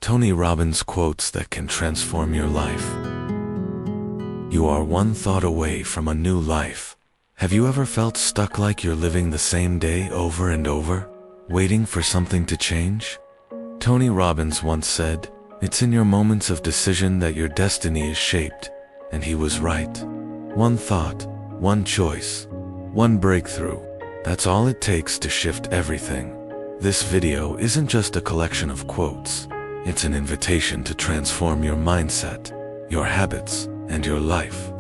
Tony Robbins quotes that can transform your life. You are one thought away from a new life. Have you ever felt stuck like you're living the same day over and over, waiting for something to change? Tony Robbins once said, "It's in your moments of decision that your destiny is shaped," and he was right. One thought, one choice, one breakthrough. That's all it takes to shift everything. This video isn't just a collection of quotes. It's an invitation to transform your mindset, your habits, and your life.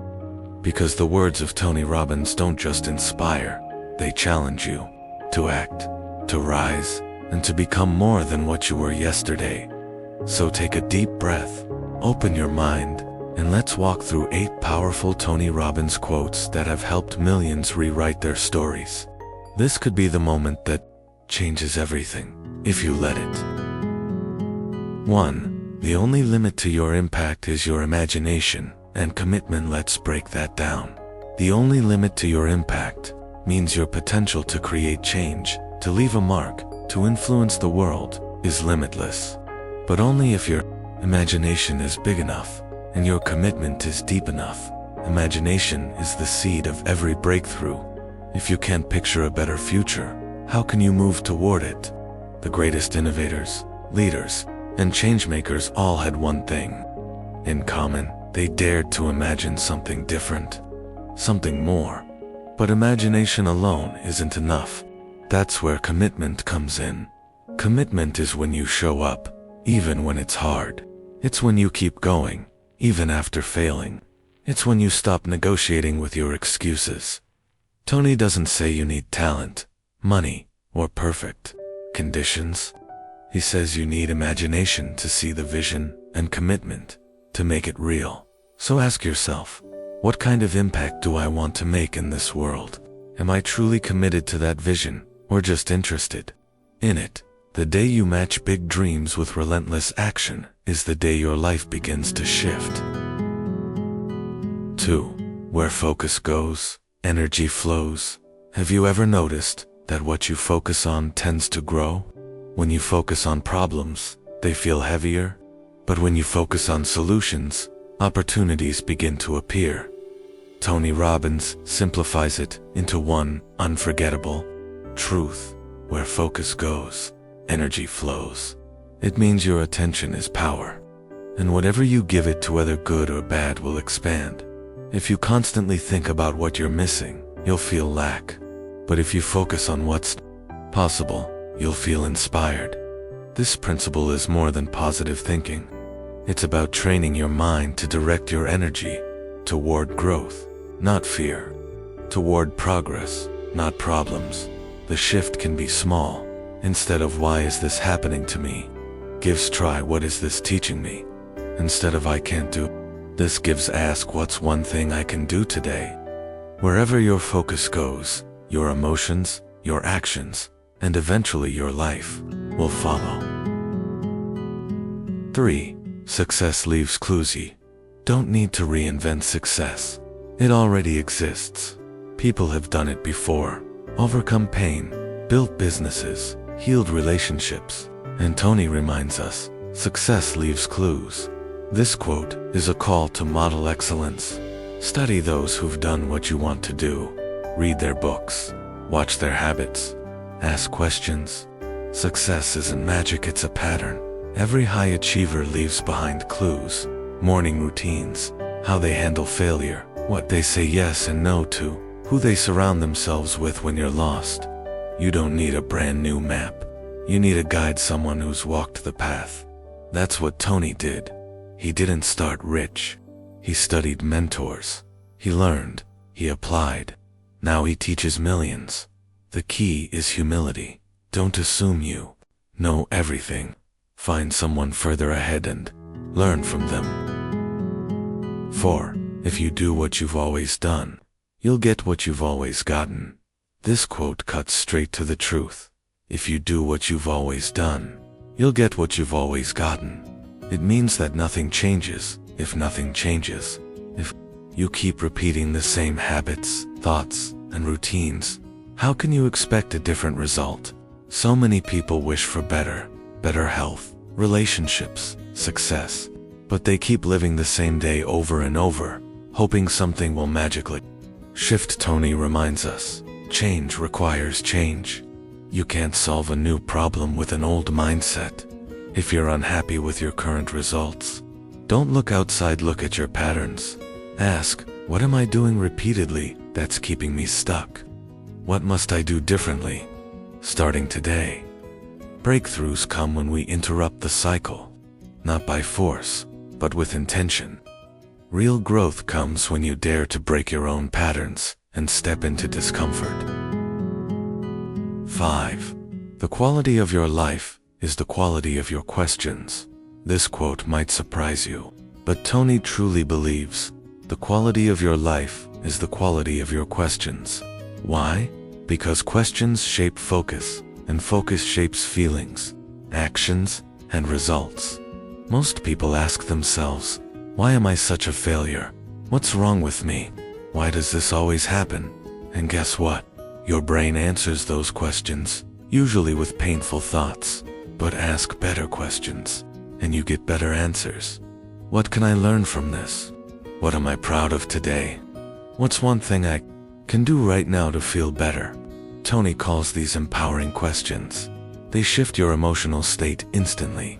Because the words of Tony Robbins don't just inspire, they challenge you to act, to rise, and to become more than what you were yesterday. So take a deep breath, open your mind, and let's walk through 8 powerful Tony Robbins quotes that have helped millions rewrite their stories. This could be the moment that changes everything, if you let it. 1. The only limit to your impact is your imagination and commitment. Let's break that down. The only limit to your impact means your potential to create change, to leave a mark, to influence the world, is limitless. But only if your imagination is big enough and your commitment is deep enough. Imagination is the seed of every breakthrough. If you can't picture a better future, how can you move toward it? The greatest innovators, leaders, and changemakers all had one thing in common. They dared to imagine something different, something more. But imagination alone isn't enough. That's where commitment comes in. Commitment is when you show up, even when it's hard. It's when you keep going, even after failing. It's when you stop negotiating with your excuses. Tony doesn't say you need talent, money, or perfect conditions. He says you need imagination to see the vision and commitment to make it real. So ask yourself, what kind of impact do I want to make in this world? Am I truly committed to that vision, or just interested in it? The day you match big dreams with relentless action is the day your life begins to shift. 2. Where focus goes, energy flows. Have you ever noticed that what you focus on tends to grow? When you focus on problems, they feel heavier. But when you focus on solutions, opportunities begin to appear. Tony Robbins simplifies it into one unforgettable truth. Where focus goes, energy flows. It means your attention is power, and whatever you give it to, whether good or bad, will expand. If you constantly think about what you're missing, you'll feel lack. But if you focus on what's possible, you'll feel inspired. This principle is more than positive thinking. It's about training your mind to direct your energy toward growth, not fear, toward progress, not problems. The shift can be small. Instead of "why is this happening to me?" gives "try what is this teaching me?" Instead of "I can't do this" gives "ask what's one thing I can do today?" Wherever your focus goes, your emotions, your actions, and eventually your life will follow. 3. Success leaves clues. You don't need to reinvent success. It already exists. People have done it before, overcome pain, built businesses, healed relationships. And Tony reminds us, success leaves clues. This quote is a call to model excellence. Study those who've done what you want to do. Read their books. Watch their habits. Ask questions. Success isn't magic, it's a pattern. Every high achiever leaves behind clues, morning routines, how they handle failure, what they say yes and no to, who they surround themselves with when you're lost. You don't need a brand new map. You need a guide, someone who's walked the path. That's what Tony did. He didn't start rich. He studied mentors. He learned. He applied. Now he teaches millions. The key is humility. Don't assume you know everything. Find someone further ahead and learn from them. 4. If you do what you've always done, you'll get what you've always gotten. This quote cuts straight to the truth. If you do what you've always done, you'll get what you've always gotten. It means that nothing changes if nothing changes. If you keep repeating the same habits, thoughts, and routines, how can you expect a different result? So many people wish for better health, relationships, success. But they keep living the same day over and over, hoping something will magically shift. Tony reminds us, change requires change. You can't solve a new problem with an old mindset. If you're unhappy with your current results, don't look outside, look at your patterns. Ask, what am I doing repeatedly that's keeping me stuck? What must I do differently? Starting today. Breakthroughs come when we interrupt the cycle, not by force, but with intention. Real growth comes when you dare to break your own patterns and step into discomfort. 5. The quality of your life is the quality of your questions. This quote might surprise you, but Tony truly believes the quality of your life is the quality of your questions. Why? Because questions shape focus, and focus shapes feelings, actions, and results. Most people ask themselves, why am I such a failure? What's wrong with me? Why does this always happen? And guess what? Your brain answers those questions, usually with painful thoughts. But ask better questions, and you get better answers. What can I learn from this? What am I proud of today? What's one thing I can do right now to feel better? Tony calls these empowering questions. They shift your emotional state instantly.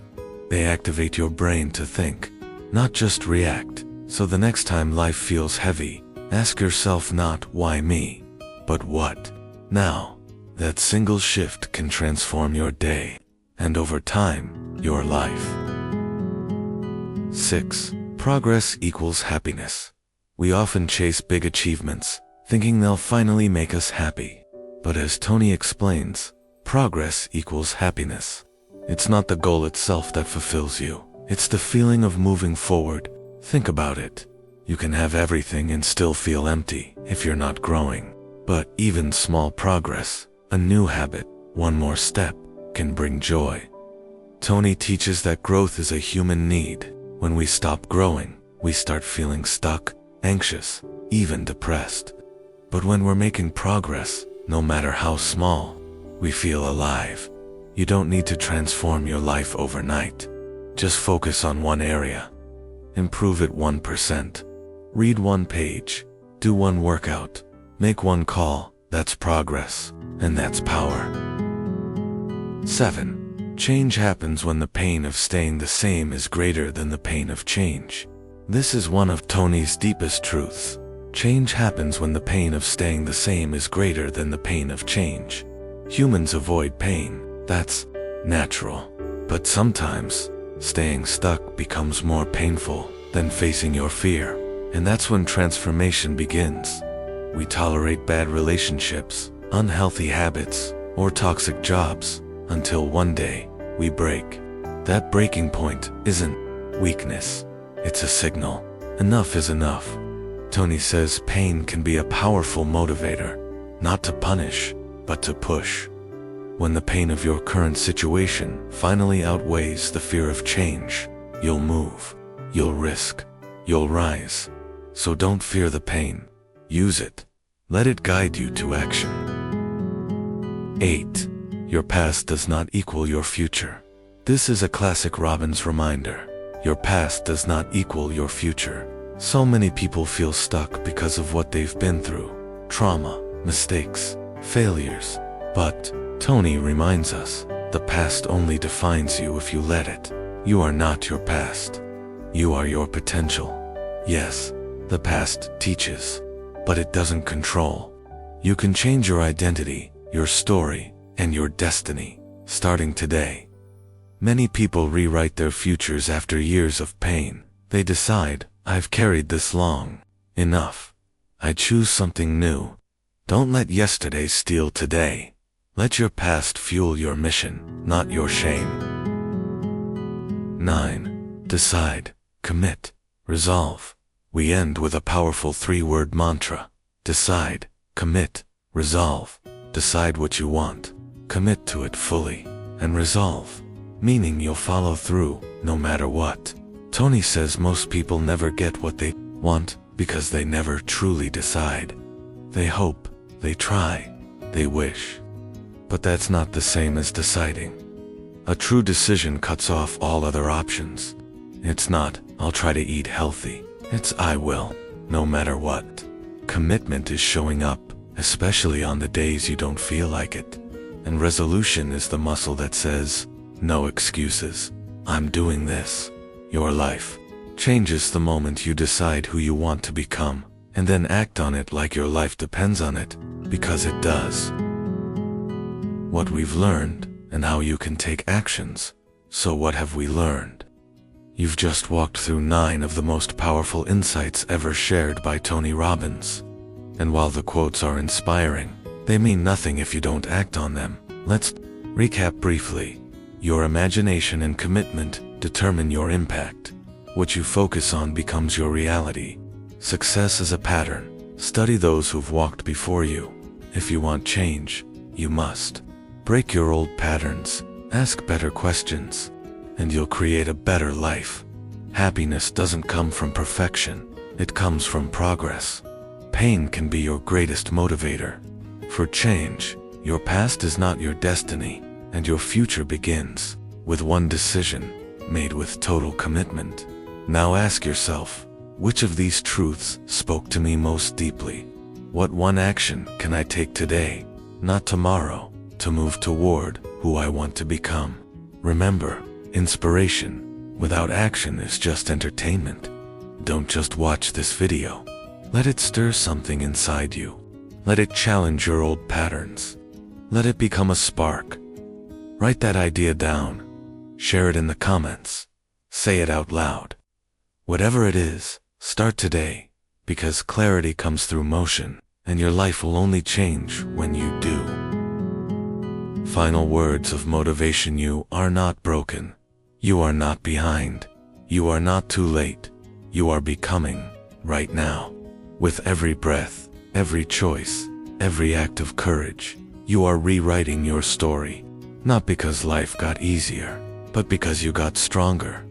They activate your brain to think, not just react. So the next time life feels heavy, ask yourself not why me, but what now? That single shift can transform your day, and over time, your life. 6. Progress equals happiness. We often chase big achievements, thinking they'll finally make us happy. But as Tony explains, progress equals happiness. It's not the goal itself that fulfills you. It's the feeling of moving forward. Think about it. You can have everything and still feel empty if you're not growing. But even small progress, a new habit, one more step, can bring joy. Tony teaches that growth is a human need. When we stop growing, we start feeling stuck, anxious, even depressed. But when we're making progress, no matter how small, we feel alive. You don't need to transform your life overnight. Just focus on one area. Improve it 1%. Read one page. Do one workout. Make one call. That's progress, and that's power. 7. Change happens when the pain of staying the same is greater than the pain of change. This is one of Tony's deepest truths. Change happens when the pain of staying the same is greater than the pain of change. Humans avoid pain. That's natural. But sometimes, staying stuck becomes more painful than facing your fear. And that's when transformation begins. We tolerate bad relationships, unhealthy habits, or toxic jobs, until one day, we break. That breaking point isn't weakness. It's a signal. Enough is enough. Tony says pain can be a powerful motivator, not to punish, but to push. When the pain of your current situation finally outweighs the fear of change, you'll move, you'll risk, you'll rise. So don't fear the pain. Use it. Let it guide you to action. 8. Your past does not equal your future. This is a classic Robbins reminder. Your past does not equal your future. So many people feel stuck because of what they've been through. Trauma, mistakes, failures. But Tony reminds us, the past only defines you if you let it. You are not your past. You are your potential. Yes, the past teaches, but it doesn't control. You can change your identity, your story, and your destiny, starting today. Many people rewrite their futures after years of pain. They decide, I've carried this long. Enough. I choose something new. Don't let yesterday steal today. Let your past fuel your mission, not your shame. 9. Decide, commit, resolve. We end with a powerful 3-word mantra. Decide, commit, resolve. Decide what you want, commit to it fully, and resolve, meaning you'll follow through, no matter what. Tony says most people never get what they want because they never truly decide. They hope, they try, they wish. But that's not the same as deciding. A true decision cuts off all other options. It's not, I'll try to eat healthy. It's I will, no matter what. Commitment is showing up, especially on the days you don't feel like it. And resolution is the muscle that says, no excuses. I'm doing this. Your life changes the moment you decide who you want to become, and then act on it like your life depends on it, because it does. What we've learned, and how you can take actions. So what have we learned? You've just walked through 9 of the most powerful insights ever shared by Tony Robbins. And while the quotes are inspiring, they mean nothing if you don't act on them. Let's recap briefly. Your imagination and commitment determine your impact. What you focus on becomes your reality. Success is a pattern. Study those who've walked before you. If you want change, you must break your old patterns, ask better questions, and you'll create a better life. Happiness doesn't come from perfection, it comes from progress. Pain can be your greatest motivator for change. Your past is not your destiny, and your future begins with one decision made with total commitment. Now ask yourself, which of these truths spoke to me most deeply? What one action can I take today, not tomorrow, to move toward who I want to become? Remember, inspiration without action is just entertainment. Don't just watch this video. Let it stir something inside you. Let it challenge your old patterns. Let it become a spark. Write that idea down. Share it in the comments. Say it out loud. Whatever it is, start today, because clarity comes through motion, and your life will only change when you do. Final words of motivation: you are not broken. You are not behind. You are not too late. You are becoming right now. With every breath, every choice, every act of courage, you are rewriting your story. Not because life got easier, but because you got stronger.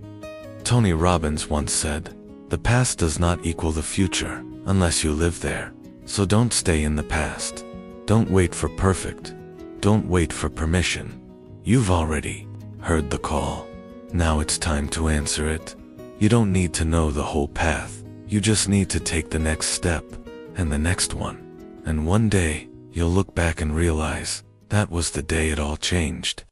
Tony Robbins once said, "The past does not equal the future unless you live there. So don't stay in the past. Don't wait for perfect. Don't wait for permission. You've already heard the call. Now it's time to answer it." You don't need to know the whole path. You just need to take the next step, and the next one. And one day, you'll look back and realize, that was the day it all changed.